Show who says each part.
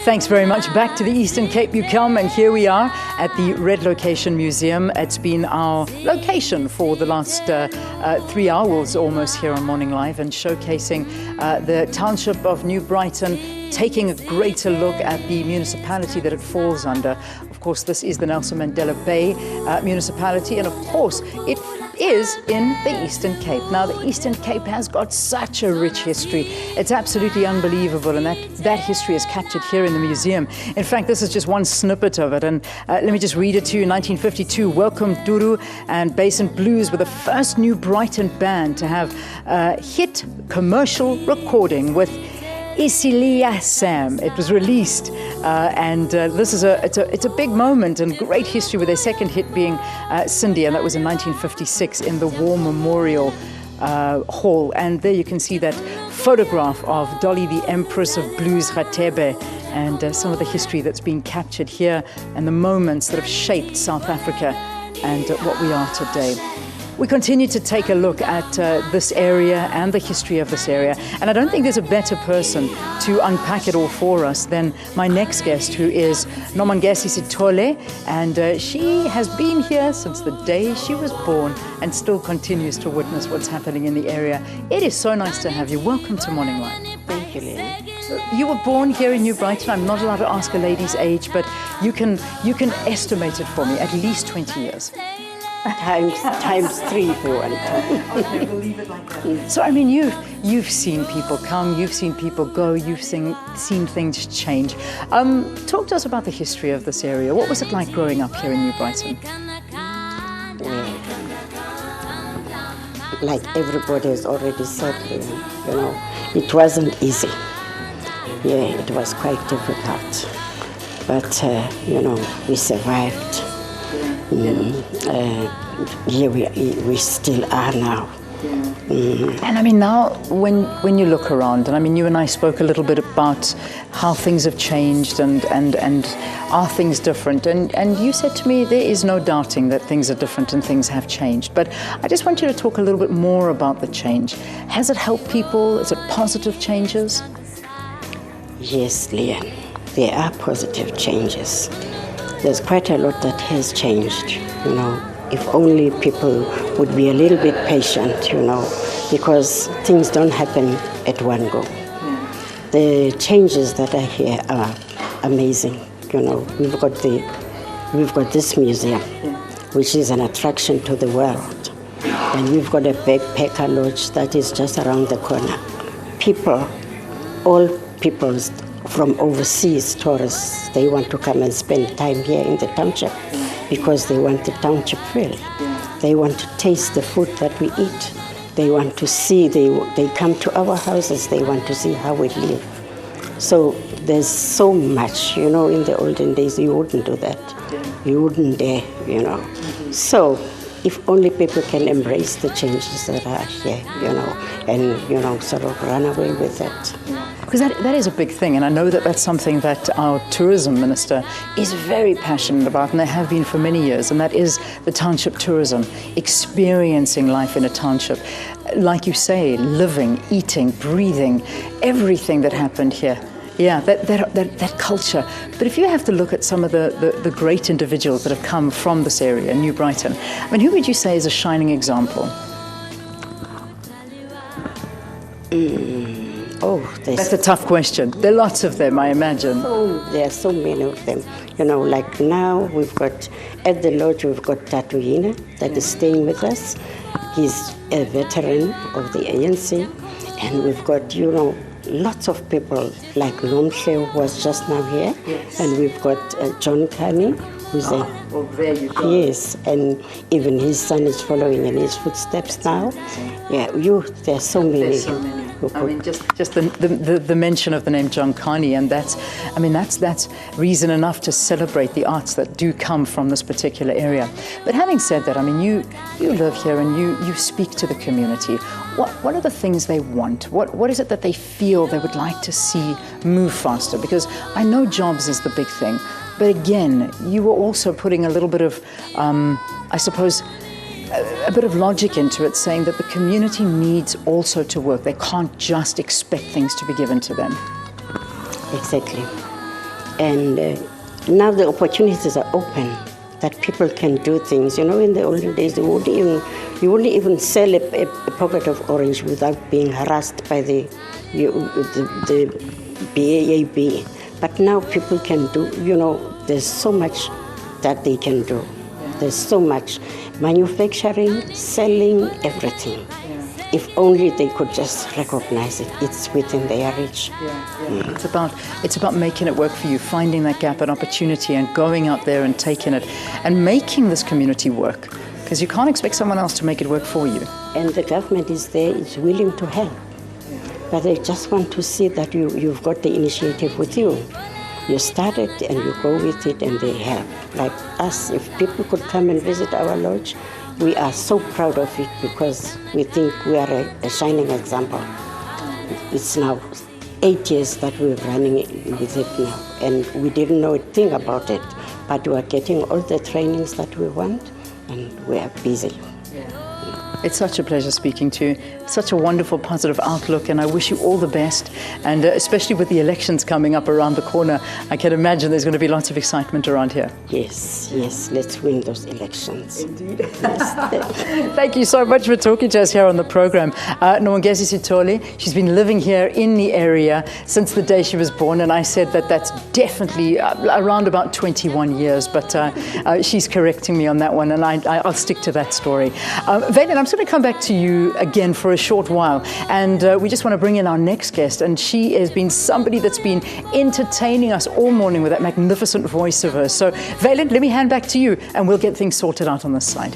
Speaker 1: Thanks very much. Back to the Eastern Cape you come, and here we are at the Red Location Museum. It's been our location for the last 3 hours almost here on Morning Live, and showcasing the township of New Brighton, taking a greater look at the municipality that it falls under. Of course, this is the Nelson Mandela Bay municipality, and of course, it is in the Eastern Cape. Now, the Eastern Cape has got such a rich history. It's absolutely unbelievable, and that history is captured here in the museum. In fact, this is just one snippet of it, and let me just read it to you. 1952, Welcome Duru and Basin Blues were the first New Brighton band to have a hit commercial recording with Isilia Sam. It was released, and this is it's a big moment and great history, with their second hit being Cindy, and that was in 1956 in the War Memorial Hall. And there you can see that photograph of Dolly, the Empress of Blues, Ratebe, and some of the history that's been captured here and the moments that have shaped South Africa and what we are today. We continue to take a look at this area and the history of this area, and I don't think there's a better person to unpack it all for us than my next guest, who is Nomangesi Sithole, and she has been here since the day she was born and still continues to witness what's happening in the area. It is so nice to have you. Welcome to Morning Live.
Speaker 2: Thank you, Lynn.
Speaker 1: You were born here in New Brighton. I'm not allowed to ask a lady's age, but you can estimate it for me, at least 20 years.
Speaker 2: Times 3 if you want.
Speaker 1: Okay, we'll leave it like that. So, I mean, you've seen people come, you've seen people go, you've seen things change. Talk to us about the history of this area. What was it like growing up here in New Brighton?
Speaker 2: Like everybody has already said, you know, it wasn't easy. Yeah, it was quite difficult. But, you know, we survived. Here we still are now.
Speaker 1: And I mean, now when you look around, and I mean, you and I spoke a little bit about how things have changed and are things different, and you said to me there is no doubting that things are different and things have changed. But I just want you to talk a little bit more about the change. Has it helped people? Is it positive changes?
Speaker 2: Yes, Leon, there are positive changes. There's quite a lot that has changed, you know. If only people would be a little bit patient, you know, because things don't happen at one go. The changes that are here are amazing, you know. We've got this museum, which is an attraction to the world, and we've got a backpacker lodge that is just around the corner. All peoples from overseas, tourists, they want to come and spend time here in the township because they want the township feel. They want to taste the food that we eat. They want to see, they come to our houses, they want to see how we live. So there's so much, you know, in the olden days you wouldn't do that. You wouldn't dare, you know. So if only people can embrace the changes that are here, you know, and, you know, sort of run away with it.
Speaker 1: Because that is a big thing, and I know that that's something that our tourism minister is very passionate about, and they have been for many years, and that is the township tourism, experiencing life in a township. Like you say, living, eating, breathing, everything that happened here. Yeah, that culture. But if you have to look at some of the great individuals that have come from this area, New Brighton, I mean, who would you say is a shining example? That's a tough question. There are lots of them, I imagine.
Speaker 2: There are so many of them. You know, like now we've got, at the lodge, we've got Tatuina that is staying with us. He's a veteran of the ANC. And we've got, you know, lots of people like Nomhle, who was just now here. Yes. And we've got John Carney, who's
Speaker 1: well, there you go.
Speaker 2: Yes, and even his son is following in his footsteps now. Yeah, there's so many.
Speaker 1: There's so many. I mean, just the mention of the name John Carney, and that's reason enough to celebrate the arts that do come from this particular area. But having said that, I mean, you live here and you speak to the community. What are the things they want? What is it that they feel they would like to see move faster? Because I know jobs is the big thing, but again, you were also putting a little bit of, I suppose, a bit of logic into it, saying that the community needs also to work. They can't just expect things to be given to them.
Speaker 2: Exactly. And now the opportunities are open, that people can do things. You know, in the olden days, you wouldn't even sell a pocket of orange without being harassed by the BAAB. But now people can do, you know, there's so much that they can do. There's so much. Manufacturing, selling, everything. If only they could just recognize it. It's within their reach.
Speaker 1: It's about making it work for you, finding that gap and opportunity and going out there and taking it and making this community work. Because you can't expect someone else to make it work for you.
Speaker 2: And the government is there, is willing to help. But they just want to see that you've got the initiative with you. You start it and you go with it and they help. Like us, if people could come and visit our lodge, we are so proud of it because we think we are a shining example. It's now 8 years that we're running with it now, and we didn't know a thing about it, but we are getting all the trainings that we want, and we are busy.
Speaker 1: It's such a pleasure speaking to you. Such a wonderful, positive outlook, and I wish you all the best. And especially with the elections coming up around the corner, I can imagine there's going to be lots of excitement around here.
Speaker 2: Yes, let's win those elections.
Speaker 1: Indeed. Thank you so much for talking to us here on the program. Nomangesi Sithole, she's been living here in the area since the day she was born, and I said that that's definitely around about 21 years, but she's correcting me on that one, and I'll stick to that story. Valen, I'm just going to come back to you again for a short while, and we just want to bring in our next guest, and she has been somebody that's been entertaining us all morning with that magnificent voice of hers. So Valen, let me hand back to you and we'll get things sorted out on this side.